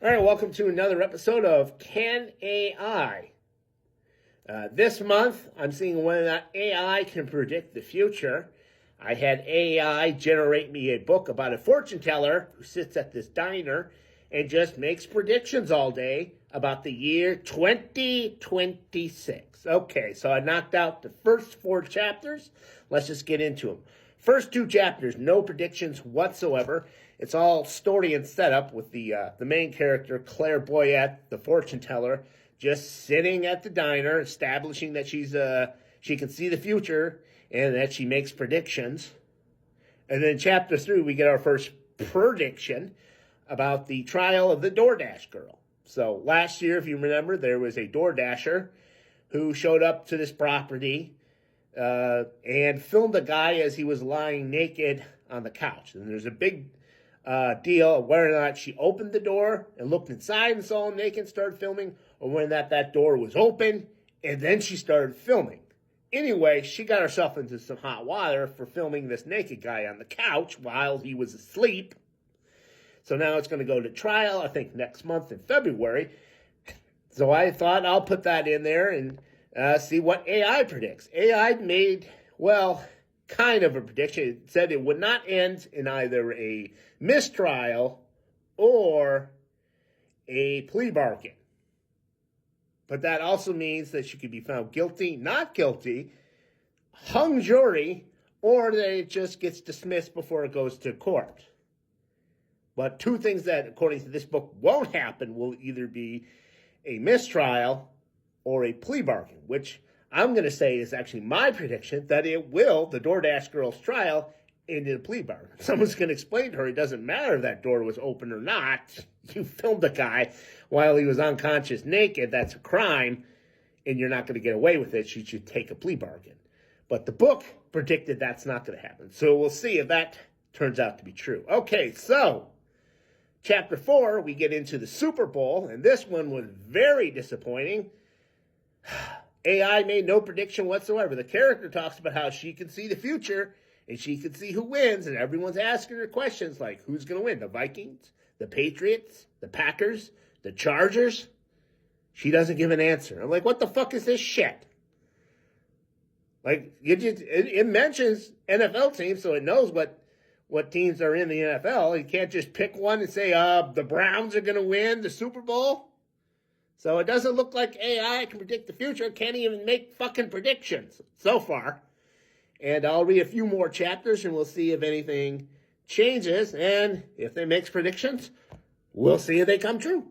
All right, welcome to another episode of Can AI? This month, I'm seeing whether AI can predict the future. I had AI generate me a book about a fortune teller who sits at this diner and just makes predictions all day about the year 2026. Okay, so I knocked out the first 4 chapters. Let's just get into them. First 2 chapters, no predictions whatsoever. It's all story and setup with the main character, Claire Boyette, the fortune teller, just sitting at the diner, establishing that she can see the future and that she makes predictions. And then chapter 3, we get our first prediction about the trial of the DoorDash girl. So last year, if you remember, there was a DoorDasher who showed up to this property and filmed a guy as he was lying naked on the couch. And there's a big deal of whether or not she opened the door and looked inside and saw him naked and started filming, or when that door was open and then she started filming. Anyway, she got herself into some hot water for filming this naked guy on the couch while he was asleep. So now it's going to go to trial, I think, next month in February. So I thought I'll put that in there and see what AI predicts. AI made, well, kind of a prediction. It said it would not end in either a mistrial or a plea bargain. But that also means that she could be found guilty, not guilty, hung jury, or that it just gets dismissed before it goes to court. But 2 things that, according to this book, won't happen will either be a mistrial or a plea bargain, which I'm going to say is actually my prediction, that it will, the DoorDash girl's trial, end in a plea bargain. Someone's going to explain to her it doesn't matter if that door was open or not. You filmed a guy while he was unconscious naked. That's a crime, and you're not going to get away with it. You should take a plea bargain. But the book predicted that's not going to happen. So we'll see if that turns out to be true. Okay, so chapter 4, we get into the Super Bowl, and this one was very disappointing. AI made no prediction whatsoever. The character talks about how she can see the future and she can see who wins, and everyone's asking her questions like, who's going to win? The Vikings? The Patriots? The Packers? The Chargers? She doesn't give an answer. I'm like, what the fuck is this shit? Like, it mentions NFL teams, so it knows what teams are in the NFL. You can't just pick one and say, the Browns are going to win the Super Bowl. So it doesn't look like AI can predict the future. It can't even make fucking predictions so far. And I'll read a few more chapters and we'll see if anything changes. And if they make predictions, we'll see if they come true.